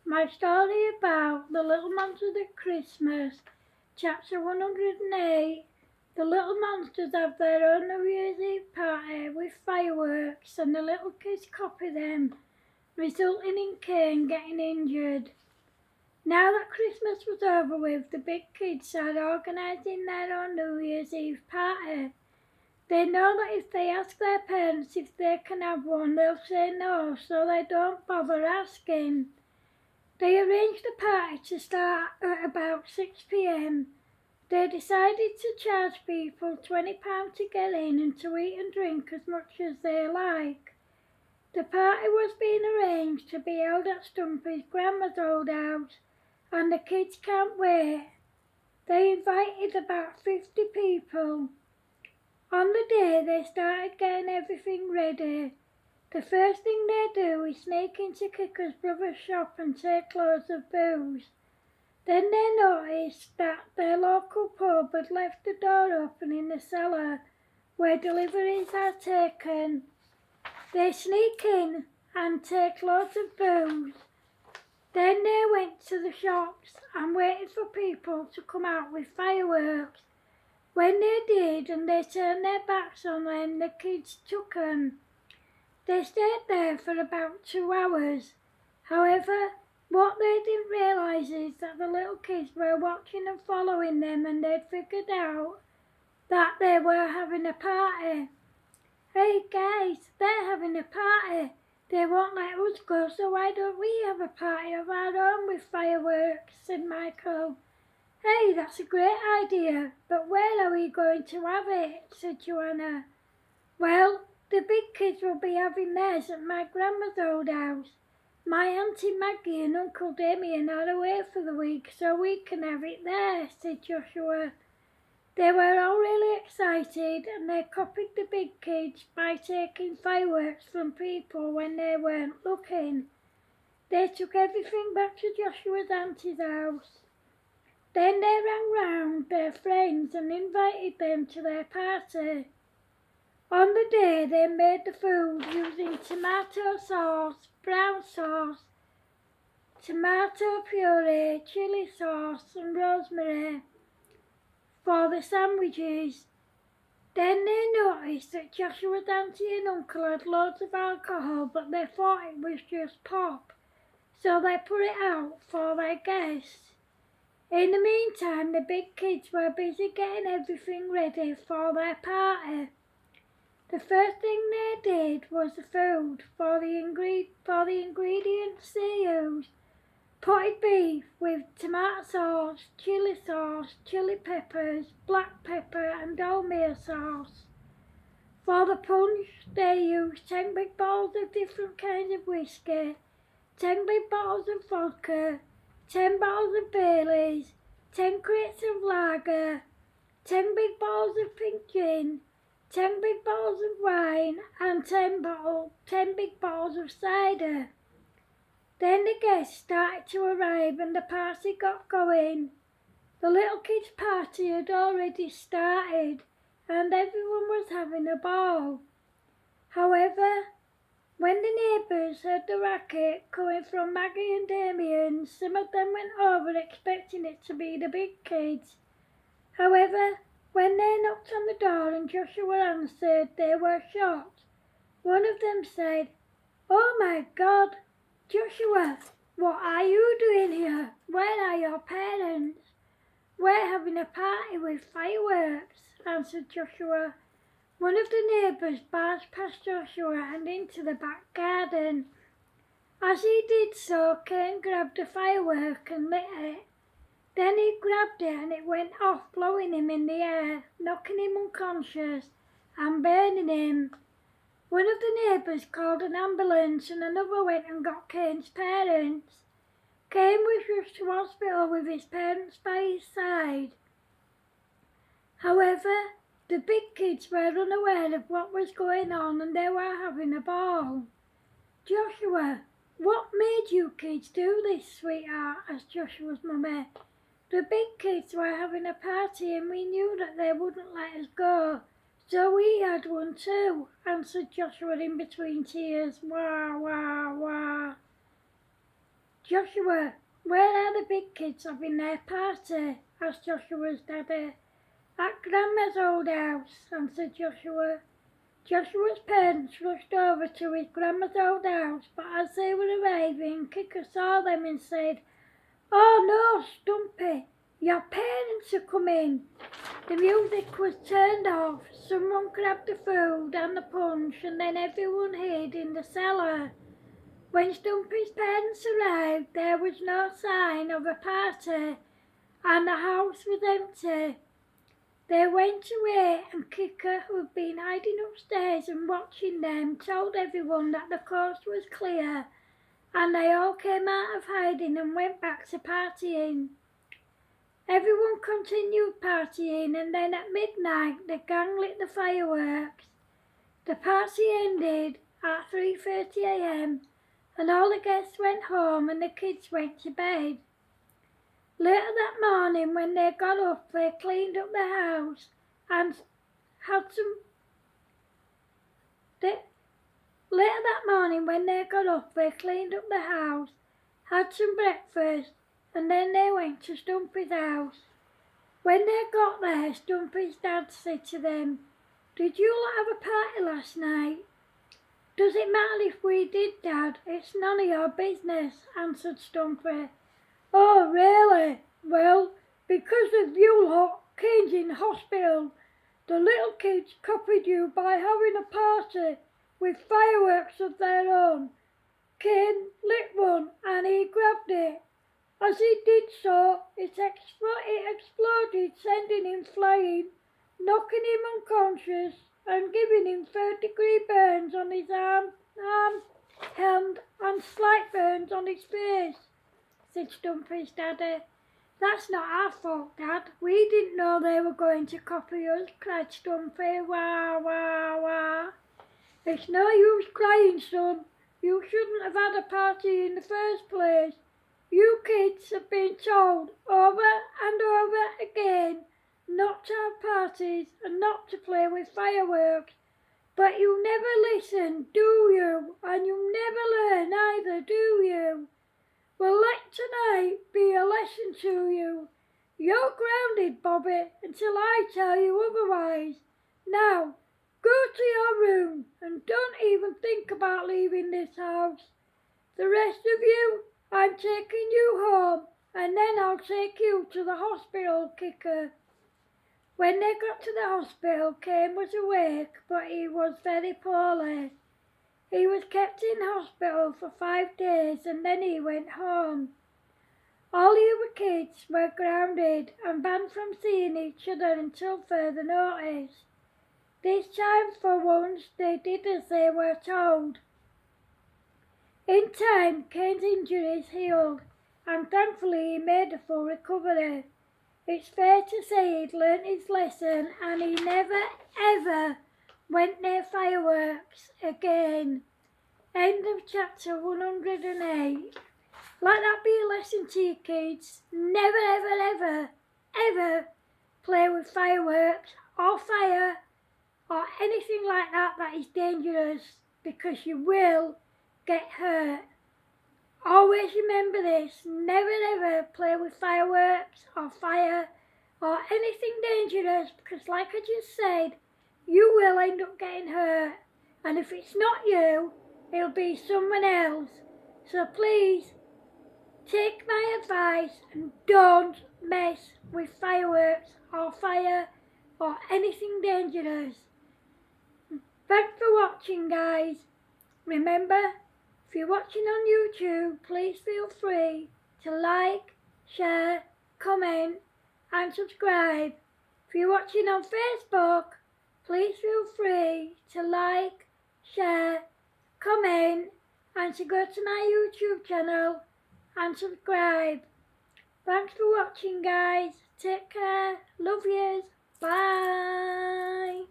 My story about the Little Monsters at Christmas, chapter 108. The little monsters have their own New Year's Eve party with fireworks, and the little kids copy them, resulting in Kane getting injured. Now that Christmas was over with, the big kids started organising their own New Year's Eve party. They know that if they ask their parents if they can have one, they'll say no, so they don't bother asking. They arranged the party to start at about 6 p.m. They decided to charge people £20 to get in and to eat and drink as much as they like. The party was being arranged to be held at Stumpy's grandma's old house, and the kids can't wait. They invited about 50 people. On the day they started getting everything ready. The first thing they do is sneak into Kicker's brother's shop and take loads of booze. Then they noticed that their local pub had left the door open in the cellar where deliveries are taken. They sneak in and take loads of booze. Then they went to the shops and waited for people to come out with fireworks. When they did and they turned their backs on them, the kids took them. They stayed there for about 2 hours. However, what they didn't realise is that the little kids were watching and following them, and they'd figured out that they were having a party. Hey guys, they're having a party. They won't let us go, so why don't we have a party of our own with fireworks, said Michael. Hey, that's a great idea, but where are we going to have it, said Joanna. Well, the big kids will be having theirs at my grandma's old house. My Auntie Maggie and Uncle Damien are away for the week, so we can have it there, said Joshua. They were all really excited, and they copied the big kids by taking fireworks from people when they weren't looking. They took everything back to Joshua's auntie's house. Then they rang round their friends and invited them to their party. On the day they made the food using tomato sauce, brown sauce, tomato puree, chilli sauce and rosemary for the sandwiches. Then they noticed that Joshua's auntie and uncle had loads of alcohol, but they thought it was just pop, so they put it out for their guests. In the meantime, the big kids were busy getting everything ready for their party. The first thing they did was the food. For the ingredients they used potted beef with tomato sauce, chili peppers, black pepper and wholemeal sauce. For the punch they used 10 big bottles of different kinds of whiskey, 10 big bottles of vodka, 10 bottles of Baileys, 10 crates of lager, 10 big bottles of pink gin, 10 big bottles of wine and 10 big bottles of cider. Then the guests started to arrive and the party got going. The little kids' party had already started and everyone was having a ball. However, when the neighbours heard the racket coming from Maggie and Damien, some of them went over expecting it to be the big kids. However, when they knocked on the door and Joshua answered, they were shocked. One of them said, "Oh my God, Joshua, what are you doing here? Where are your parents?" "We're having a party with fireworks," answered Joshua. One of the neighbours barged past Joshua and into the back garden. As he did so, Kane grabbed a firework and lit it. Then he grabbed it and it went off, blowing him in the air, knocking him unconscious and burning him. One of the neighbours called an ambulance and another went and got Kane's parents. Kane was rushed to hospital with his parents by his side. However, the big kids were unaware of what was going on and they were having a ball. "Joshua, what made you kids do this, sweetheart?" asked Joshua's mummy. "The big kids were having a party and we knew that they wouldn't let us go, so we had one too," answered Joshua in between tears. Wah, wah, wah. Joshua, where are the big kids having their party? Asked Joshua's daddy. At Grandma's old house, answered Joshua. Joshua's parents rushed over to his grandma's old house, but as they were arriving, Kicker saw them and said, "Oh no, Stumpy, your parents are coming." The music was turned off, someone grabbed the food and the punch, and then everyone hid in the cellar. When Stumpy's parents arrived, there was no sign of a party, and the house was empty. They went away, and Kicker, who had been hiding upstairs and watching them, told everyone that the coast was clear, and they all came out of hiding and went back to partying. Everyone continued partying, and then at midnight the gang lit the fireworks. The party ended at 3:30 a.m. and all the guests went home and the kids went to bed. Later that morning when they got up, they cleaned up the house and had some... Later that morning when they got up, they cleaned up the house, had some breakfast, and then they went to Stumpy's house. When they got there, Stumpy's dad said to them, "Did you lot have a party last night?" "Does it matter if we did, Dad? It's none of your business," answered Stumpy. "Oh, really? Well, because of you lot, Kane's in hospital. The little kids copied you by having a party with fireworks of their own. Kane lit one and he grabbed it. As he did so, it exploded, sending him flying, knocking him unconscious and giving him third-degree burns on his arm, hand and slight burns on his face," said Stumpy's daddy. "That's not our fault, Dad. We didn't know they were going to copy us," cried Stumpy. "Wah, wah, wah." "It's no use crying, son. You shouldn't have had a party in the first place. You kids have been told over and over again not to have parties and not to play with fireworks. But you never listen, do you? And you never learn either, do you? Well, let tonight be a lesson to you. You're grounded, Bobby, until I tell you otherwise. Now, go to your room and don't even think about leaving this house. The rest of you, I'm taking you home, and then I'll take you to the hospital, Kicker." When they got to the hospital, Kane was awake, but he was very poorly. He was kept in hospital for 5 days and then he went home. All the other kids were grounded and banned from seeing each other until further notice. This time, for once, they did as they were told. In time, Kane's injuries healed, and thankfully he made a full recovery. It's fair to say he'd learnt his lesson and he never ever went near fireworks again. End of chapter 108. Let that be a lesson to you kids. Never ever ever ever play with fireworks or fire or anything like that that is dangerous, because you will get hurt. Always remember this, never ever play with fireworks or fire or anything dangerous, because like I just said, you will end up getting hurt. And if it's not you, it'll be someone else. So please, take my advice and don't mess with fireworks or fire or anything dangerous. Thanks for watching, guys. Remember, if you're watching on YouTube, please feel free to like, share, comment and subscribe. If you're watching on Facebook, please feel free to like, share, comment and to go to my YouTube channel and subscribe. Thanks for watching, guys. Take care. Love yous. Bye.